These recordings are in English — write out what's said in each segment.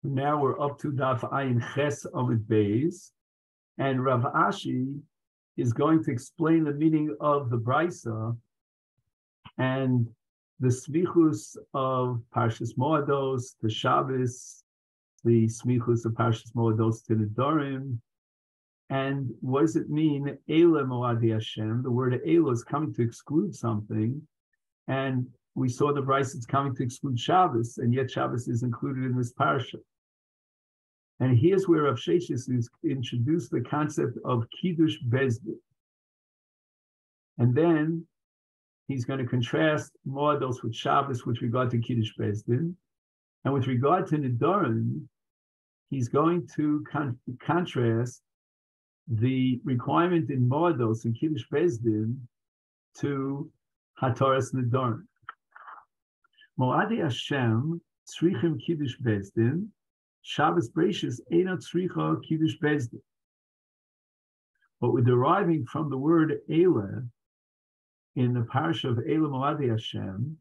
Now we're up to Daf Ayin Ches Amud Beis, and Rav Ashi is going to explain the meaning of the Brisa and the smichus of Parshas Moados to Shabbos, the smichus of Parshas Moados to Nedarim, and what does it mean, Eile Moadi Hashem? The word Eile is coming to exclude something, and we saw the Brisa is coming to exclude Shabbos, and yet Shabbos is included in this parsha. And here's where Rav Sheshes is introduced the concept of Kiddush Bezdin. And then he's going to contrast Moados with Shabbos with regard to Kiddush Bezdin. And with regard to Nedarim, he's going to contrast the requirement in Moados and Kiddush Bezdin to Hataras Nedarim. Moadi Hashem, Tzrichim Kiddush Bezdin, Shabbos Breishis Einat Tzricha Kiddush Bezdin. What we're deriving from the word Eile in the parsha of Eile Moadi Hashem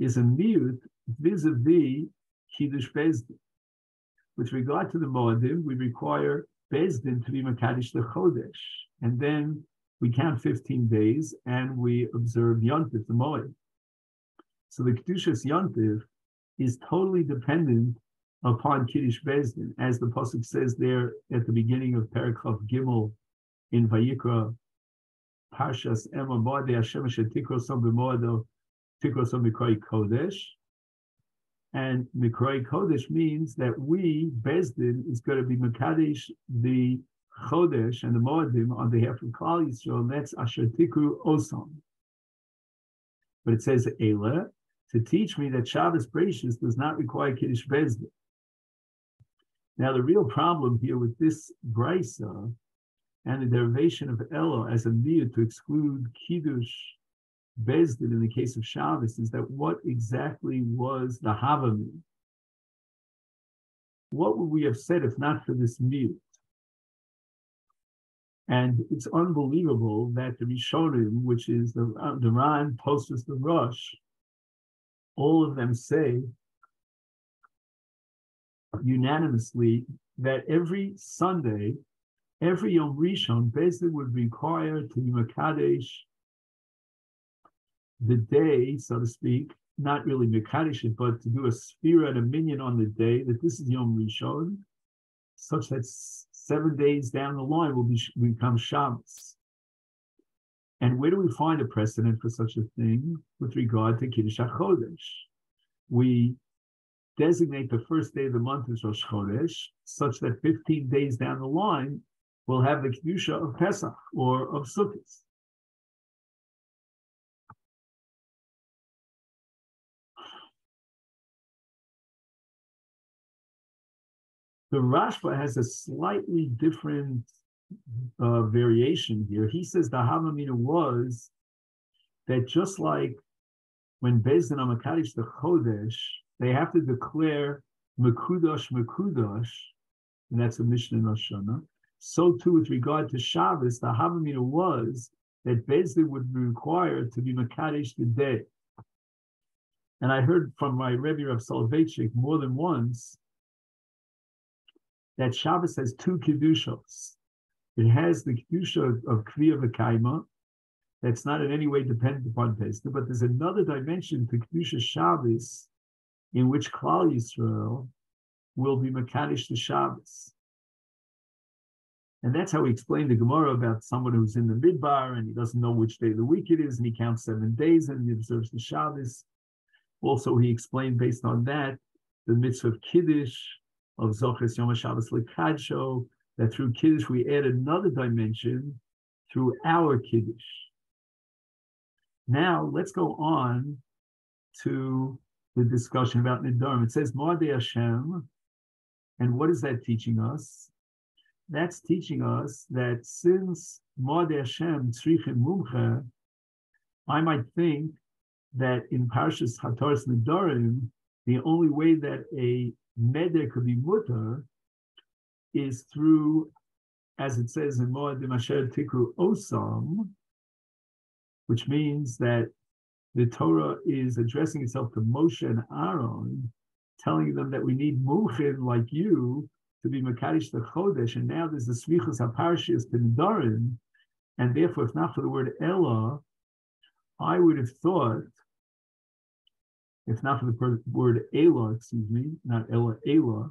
is a miyut vis-a-vis Kiddush Bezdin. With regard to the Moadim, we require Bezdin to be Makadosh the Chodesh, and then we count 15 days and we observe Yontif, the Moed. So the Kedushas Yontif is totally dependent upon Kiddush Bezdin, as the pasuk says there at the beginning of Perek Gimel in Vayikra, Parshas Ema Moadei Hashem Asher Tikrosom B'Moado Tikrosom Mikroi Kodesh, and Mikroi Kodesh means that we Bezdin is going to be Mekadesh the Chodesh and the Moadim on behalf of Klal Yisrael, and that's Asher Tikru Osam. But it says Eile to teach me that Shabbos Breishis does not require Kiddush Bezdin. Now, the real problem here with this brisa and the derivation of Elo as a miyut to exclude Kiddush Bezdin in the case of Shabbos is that what exactly was the Havamim? What would we have said if not for this miyut? And it's unbelievable that the Rishonim, which is the Ran, Tosfos, the Rosh, all of them say unanimously that every Sunday, every Yom Rishon, Bezdin would require to be Mekadesh the day, so to speak, not really Mekadesh it, but to do a sphira and a minyan on the day that this is Yom Rishon, such that 7 days down the line will become Shabbos. And where do we find a precedent for such a thing with regard to Kiddush HaChodesh? We designate the first day of the month as Rosh Chodesh, such that 15 days down the line, we'll have the Kedusha of Pesach or of Sukkot. The Rashba has a slightly different variation here. He says the Havamina was that just like when Bezdin on Mekadesh the Chodesh, they have to declare Mekudosh, Mekudosh, and that's a Mishnah in Rosh Hashanah. So too, with regard to Shabbos, the Havamina was that Bezdin would be required to be Mekadesh the day. And I heard from my Rebbe Rav Soloveitchik more than once that Shabbos has two Kedushos. It has the Kedusha of Kriya V'Kaima, that's not in any way dependent upon Pesach, but there's another dimension to Kedusha Shabbos in which Klal Yisrael will be Mekadesh the Shabbos. And that's how we explain the Gemara about someone who's in the Midbar and he doesn't know which day of the week it is, and he counts 7 days and he observes the Shabbos. Also, he explained based on that the mitzvah of Kiddush, of Zoches Yom HaShabbos L'Kadsho, that through Kiddush we add another dimension through our Kiddush. Now, let's go on to the discussion about Nedarim. It says, Moadei Hashem, and what is that teaching us? That's teaching us that since Moadei Hashem, Tzrichim Mumche, I might think that in Parshas Hataras Nedarim, the only way that a Neder could be mutter is through, as it says in Moadim Asher Tikru Osam, which means that the Torah is addressing itself to Moshe and Aaron telling them that we need muchin like you to be Makadosh the Chodesh, and now there's the Smichus HaParshias to Nedarim, and therefore, if not for the word Ella, I would have thought, if not for the word Ela, excuse me, not Ella, Ela,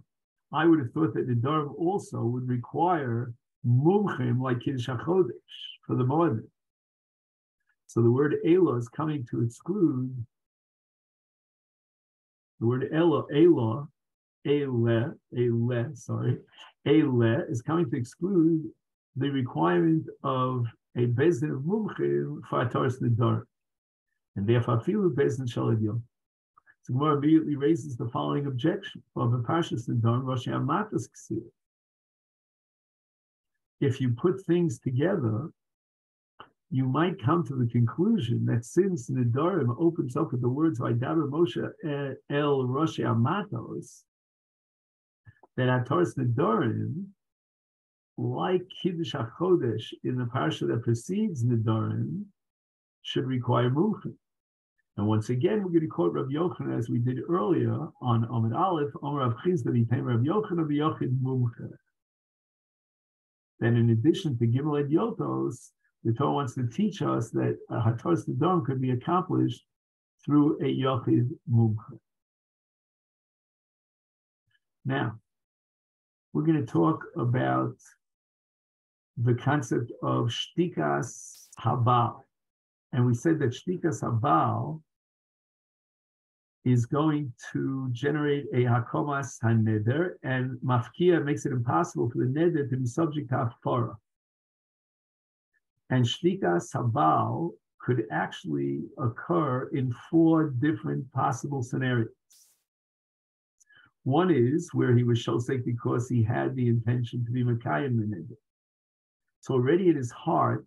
I would have thought that Nedarim also would require mumchim like Kiddush HaChodesh for the Moedim. So the word Ela is coming to exclude the word Ela, Ele is coming to exclude the requirement of a bezin of mumchim for Ataras Nedarim, and therefore filu bezin shalad yom. So Gemara immediately raises the following objection: of a Parshas Nedarim, Rosh Hamatas Ksir. If you put things together, you might come to the conclusion that since Nedarim opens up with the words Vaydaber Moshe El Rosh Hamatos, that Ataras Nedarim, like Kiddush HaChodesh in the parsha that precedes Nedarim, should require mumchim. And once again, we're going to quote Rav Yochanan as we did earlier on Amud Aleph, Omer Rav Chizda v'Yitem Rav Yochanan v'Yochid mumche. Then in addition to Gimel Ed Yotos, the Torah wants to teach us that Hataras Nedarim could be accomplished through a Yochid mumche. Now, we're going to talk about the concept of Shtikas Habal. And we said that Shtikas Habal is going to generate a Hakomas HaNeder, and Mafkia makes it impossible for the Neder to be subject to Hafara. And Shtikas Habal could actually occur in 4 different possible scenarios. One is where he was shosek because he had the intention to be Mekayim the Neder. So already in his heart,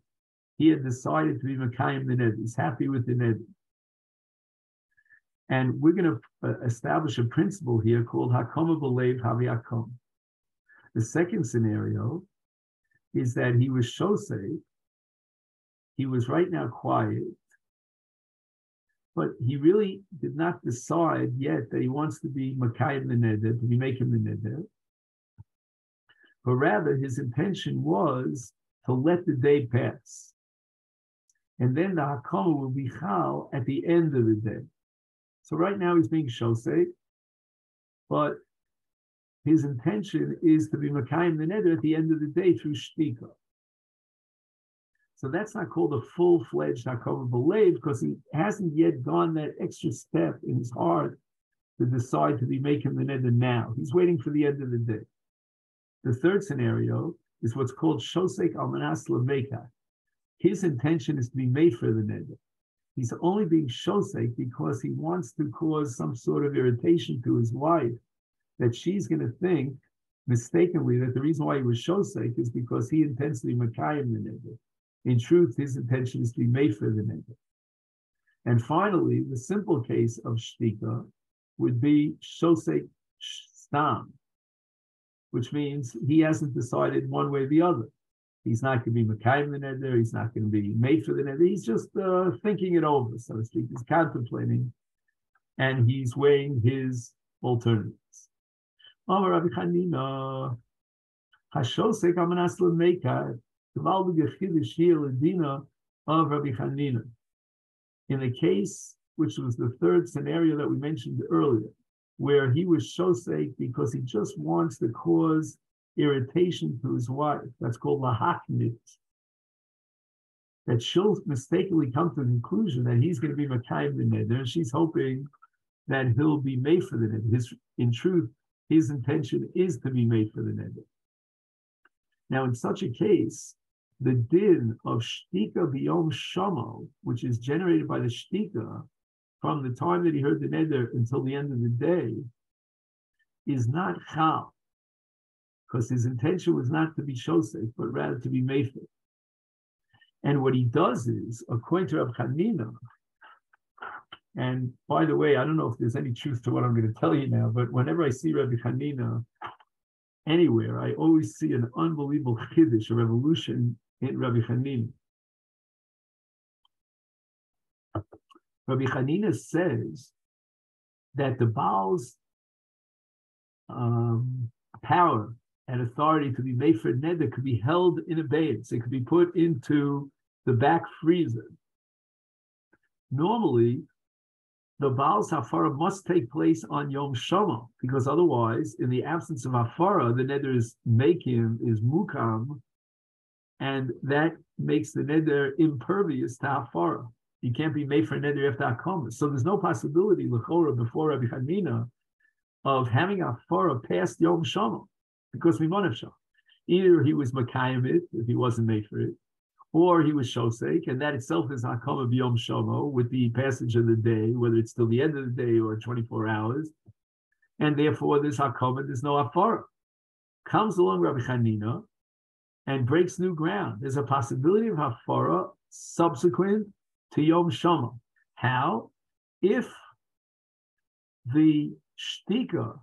he had decided to be Mekayim the Neder. He's happy with the Neder. And we're going to establish a principle here called Hakoma B'Leiv Havi Hakom. The second scenario is that he was shosek. He was right now quiet, but he really did not decide yet that he wants to be Mekayim the Neder, to be making the Neder. But rather, his intention was to let the day pass. And then the Hakama will be Chal at the end of the day. So right now he's being Shosei, but his intention is to be Mekayim the Neder at the end of the day through Shtika. So that's not called a full-fledged Hakama B'Leiv because he hasn't yet gone that extra step in his heart to decide to be making the Neder now. He's waiting for the end of the day. The third scenario is what's called Shosek Almanas Lameka. His intention is to be made for the Neder. He's only being Shosek because he wants to cause some sort of irritation to his wife, that she's going to think mistakenly that the reason why he was Shosek is because he intends to be Mekayim the Neder. In truth, his intention is to be made for the Neder. And finally, the simple case of Shtika would be Shosek Stam, which means he hasn't decided one way or the other. He's not going to be Mekayim the Neder, he's not going to be made for the Neder, he's just thinking it over, so to speak. He's contemplating, and he's weighing his alternatives. Amar Rabbi Chanina, Hashosek Amanas L'Meikar, of Rabbi Chanina. In the case, which was the third scenario that we mentioned earlier, where he was shosek because he just wants to cause irritation to his wife, that's called lahaknit, that she'll mistakenly come to the conclusion that he's going to be Mekayim the Neder, and she's hoping that he'll be made for the Neder. In truth, his intention is to be made for the Neder. Now, in such a case, the din of shtika b'yom shamo, which is generated by the shtika from the time that he heard the neder until the end of the day, is not chal, because his intention was not to be shosek, but rather to be mefer. And what he does is, according to Rav Chanina, and by the way, I don't know if there's any truth to what I'm going to tell you now, but whenever I see Rabbi Chanina anywhere, I always see an unbelievable chiddush, a revolution in Rabbi Chanina. Rabbi Chanina says that the Baal's power and authority to be made for neder could be held in abeyance. It could be put into the back freezer. Normally, the Baal's Hafara must take place on Yom Shoma, because otherwise, in the absence of Hafara, the neder is mukam, and that makes the neder impervious to Hafara. You can't be made for neder after Hakoma. So there's no possibility, l'chora, before Rabbi Hanina, of having Hafara past Yom Shoma, because we want Shom. Either he was Makayim it, if he wasn't made for it, or he was Shosek, and that itself is Hakoma b'Yom Shomo, with the passage of the day, whether it's till the end of the day or 24 hours, and therefore there's Hakoma, there's no Hafara. Comes along Rabbi Hanina and breaks new ground. There's a possibility of Hafara subsequent to Yom Shomo. How? If the shtika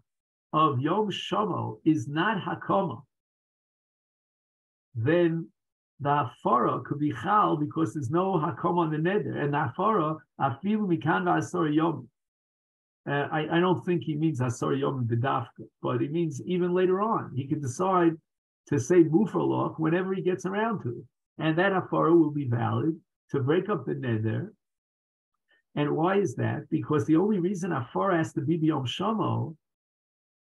of Yom Shomo is not Hakoma, then the hafara could be chal because there's no hakoma on the neder, and the hafara afilu mikan v'asor yom. I don't think he means asor yom b'dafka, but he means even later on he could decide to say mufraloch whenever he gets around to it, and that hafara will be valid to break up the neder. And why is that? Because the only reason hafara has to be b'yom shomo,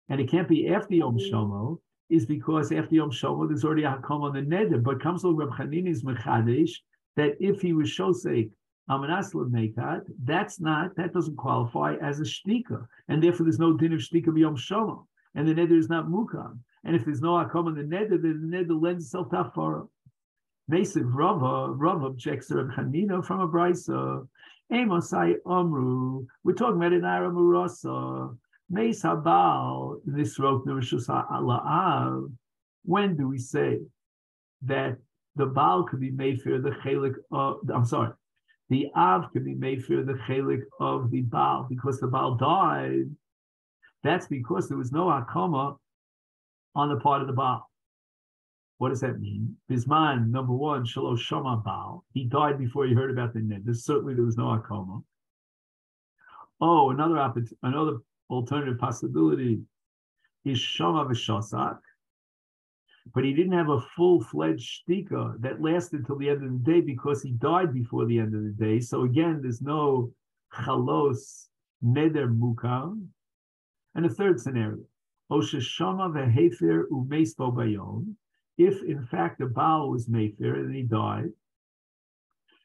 and it can't be after yom shomo, is because after Yom Shomo, there's already a hakam on the neder. But comes to Reb Chanina's mechadesh that if he was shosek amanas lemekat, that doesn't qualify as a shtika, and therefore there's no din of shtika b'Yom Shomo, and the neder is not mukam. And if there's no hakam on the neder, then the neder lends itself to hafara. Mesiv Rava objects to Reb Chanina from a brisa. Emosai Amru. We're talking about an Ara Murasa. Meis Habal, this wrote Nurishus La'av. When do we say that the Baal could be made for the chelik of, the Av could be made for the chelik of the Baal because the Baal died? That's because there was no Hakama on the part of the Baal. What does that mean? Bisman, number one, Shalosh Shama Baal. He died before he heard about the neder. Certainly there was no Hakama. Oh, another alternative possibility is Shama v'Shosak, but he didn't have a full-fledged shtika that lasted till the end of the day because he died before the end of the day. So again, there's no chalos neder mukam. And a third scenario, Osha Shama v'Hefer u'meis bo bayom, if in fact the Baal was Mefer and he died.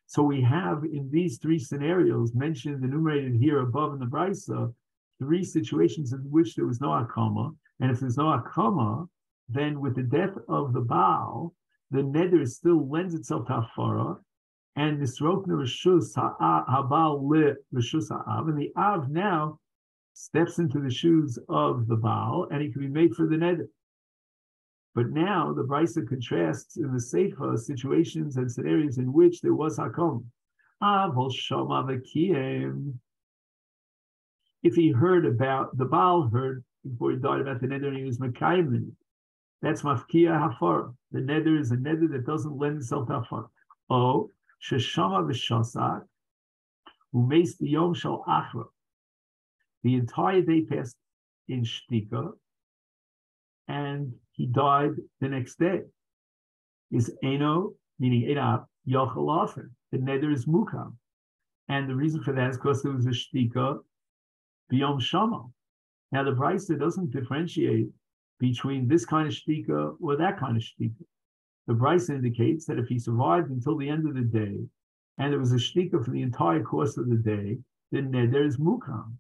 So we have in these three scenarios mentioned, enumerated here above in the Brisa, three situations in which there was no Hakama. And if there's no Hakama, then with the death of the Baal, the neder still lends itself to Hafara, and Nisrokna Rishus Habal Le Rishus Ha'av, and the Av now steps into the shoes of the Baal, and he can be made for the neder. But now the Brisa contrasts in the Seifa situations and scenarios in which there was Hakam. Avol Shama V'Kiyem. If he heard about, the Baal heard before he died about the neder and he was Mekayim, that's Mafkiya Hafara. The neder is a neder that doesn't lend itself to Hafara. Oh, Sheshama V'Shosak, Umeis B'Yom Shal Achra. The entire day passed in Shtika, and he died the next day. Is Eno, meaning Enab, Yochel Afer. The neder is Mukam. And the reason for that is because there was a Shtika B'Yom Shama. Now the Brisa doesn't differentiate between this kind of shtika or that kind of shtika. The Brisa indicates that if he survived until the end of the day, and there was a shtika for the entire course of the day, then there is mukam.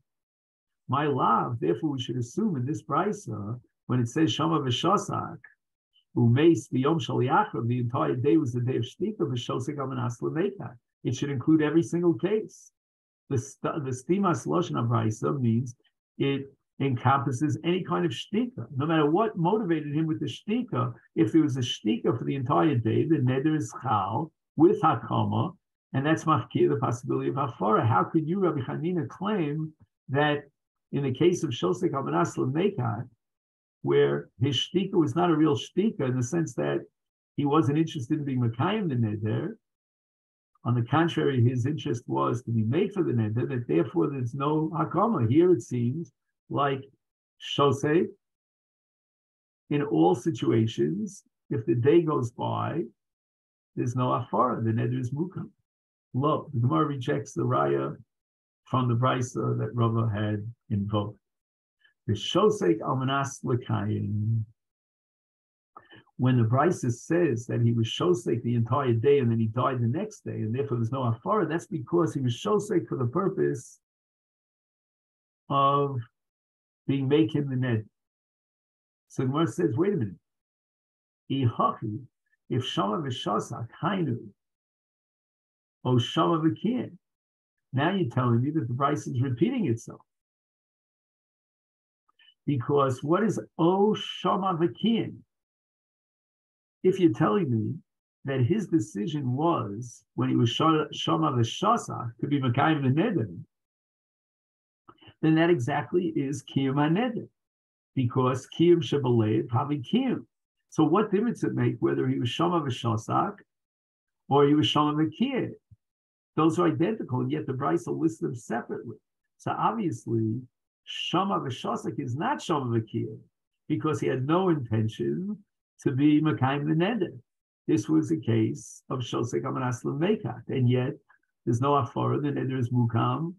My love, therefore we should assume in this Brisa, when it says Shama v'Shosak, umeis b'Yom shal Yachrav, the entire day was the day of shtika v'Shosek amanas l'mekat. It should include every single case. The stimas lashon Brisa means it encompasses any kind of shtika, no matter what motivated him with the shtika. If there was a shtika for the entire day, the neder is chal with hakama, and that's mafkir, the possibility of hafara. How could you, Rabbi Chanina, claim that in the case of shosek amanas l'mekat, where his shtika was not a real shtika in the sense that he wasn't interested in being mekayim the neder? On the contrary, his interest was to be made for the neder, that therefore there's no hakama. Here it seems like Shosei in all situations, if the day goes by, there's no afara, the neder is mukam. Lo, the Gemara rejects the raya from the brisa that Rava had invoked. The shosek almanas l'kayim. When the brisa says that he was shosek the entire day and then he died the next day, and therefore there's no afara, that's because he was shosek for the purpose of being making the neder. So the Gemara says, wait a minute. If Shama v'shasak hainu, O Shama v'kian. Now you're telling me that the Bryce is repeating itself. Because what is O Shama v'kian? If you're telling me that his decision was, when he was Shama v'shasak, to be Makayim v'neder, then that exactly is Kiyum ha'neder. Because Kiyum shebalev, probably Kiyum. So what difference it make whether he was Shama v'shasak or he was Shama v'kiyah? Those are identical, and yet the Brisa lists them separately. So obviously, Shama v'shasak is not Shama v'kiyah because he had no intention to be Makayim v'neder. This was a case of Shosek Amanas L'Mekat, and yet there's no afara, the neder is mukam,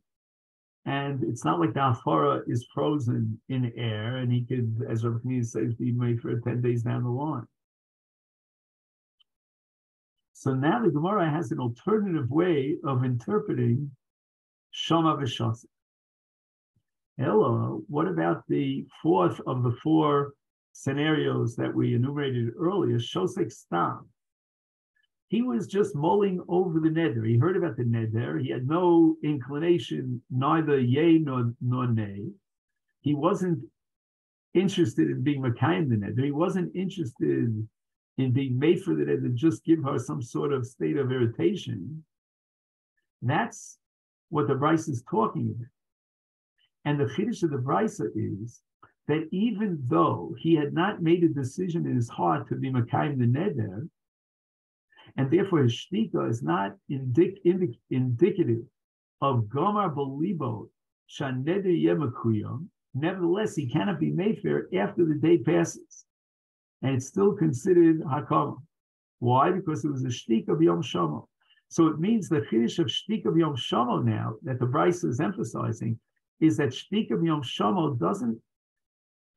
and it's not like the afara is frozen in air, and he could, as Rabbi Kneel says, be made for 10 days down the line. So now the Gemara has an alternative way of interpreting Shama v'Shasek. Ella, what about the fourth of the four scenarios that we enumerated earlier, Shosek Stam? He was just mulling over the neder. He heard about the neder. He had no inclination, neither yay nor nay. He wasn't interested in being Makayim the neder. He wasn't interested in being made for the neder, just give her some sort of state of irritation. That's what the Brisa is talking about. And the chiddush of the Brisa is that even though he had not made a decision in his heart to be Makayim the neder, and therefore his shtika is not indicative of Gomar Belibo Shaneder Yemakuyam. Nevertheless, he cannot be made fair after the day passes. And it's still considered Hakama. Why? Because it was a shtika b'yom shamo. So it means the chiddush of shtika b'yom shamo now, that the Brisa is emphasizing, is that shtika b'yom shamo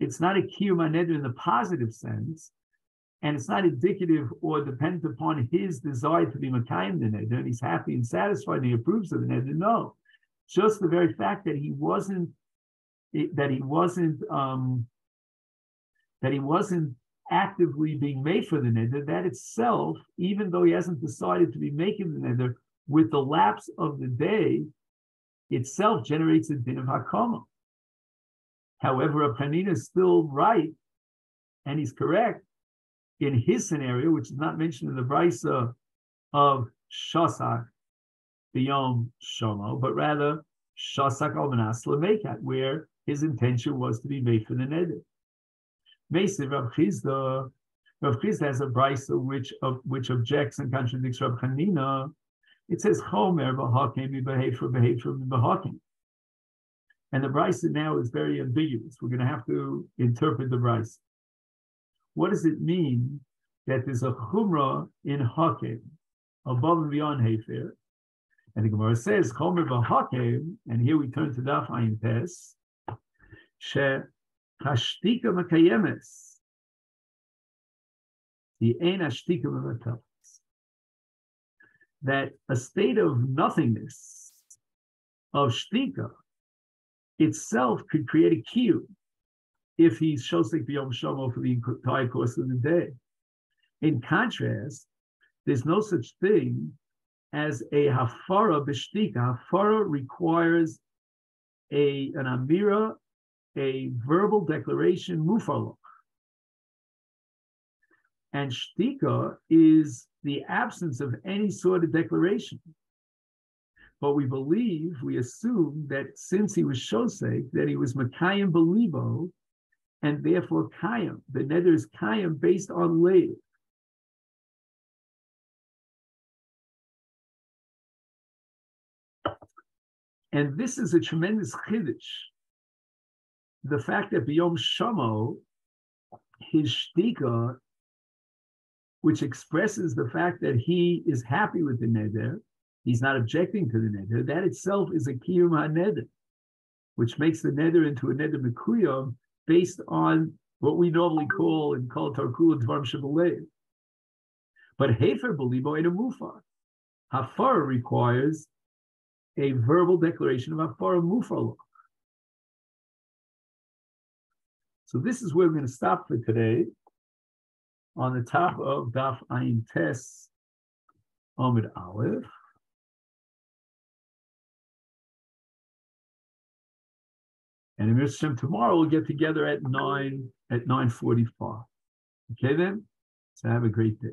it's not a kiyum haneder in the positive sense, and it's not indicative or dependent upon his desire to be Makayim the neder, and he's happy and satisfied and he approves of the neder. No, just the very fact that he wasn't actively being made for the neder, that itself, even though he hasn't decided to be making the neder, with the lapse of the day, itself generates a din of hakama. However, Reb Chanina is still right, and he's correct, in his scenario, which is not mentioned in the Brisa of Shasak b'yom shomo, but rather Shasak almanas l'mekat, where his intention was to be made for the neder. Mesiv Rav Chizda has a Brisa which objects and contradicts Reb Chanina. It says Chomer b'hakim mi'behefer mi'behakim. And the Brisa now is very ambiguous. We're going to have to interpret the Brisa. What does it mean that there's a chumrah in hakim above and beyond hefer? And the Gemara says chomer b'hakim, and here we turn to Daf Ayin Tes, she hashtika makayemes, the ein hashtika mevateles, that a state of nothingness, of shtika, itself could create a kiyum if he's shosek b'yom shomo for the entire course of the day. In contrast, there's no such thing as a hafara b'shtika. Hafara requires an amira, a verbal declaration, mufarloch. And shtika is the absence of any sort of declaration. But we assume that since he was shosek, that he was makayim belibo, and therefore kayim. The neder is kayim based on leiv. And this is a tremendous chiddush. The fact that b'yom shamo his shtika, which expresses the fact that he is happy with the neder, he's not objecting to the neder, that itself is a kiyum ha-neder, which makes the neder into a neder mekuyam based on what we normally call in Kol Tarkul Dvarim Shebalev. But Hefer Belibo in a Mufar. Hafar requires a verbal declaration of Hafar Mufar. So this is where we're going to stop for today on the top of Daf Ayin Tes Amud Aleph. And in Mitzvah tomorrow we'll get together at 9:45. Okay then? So have a great day.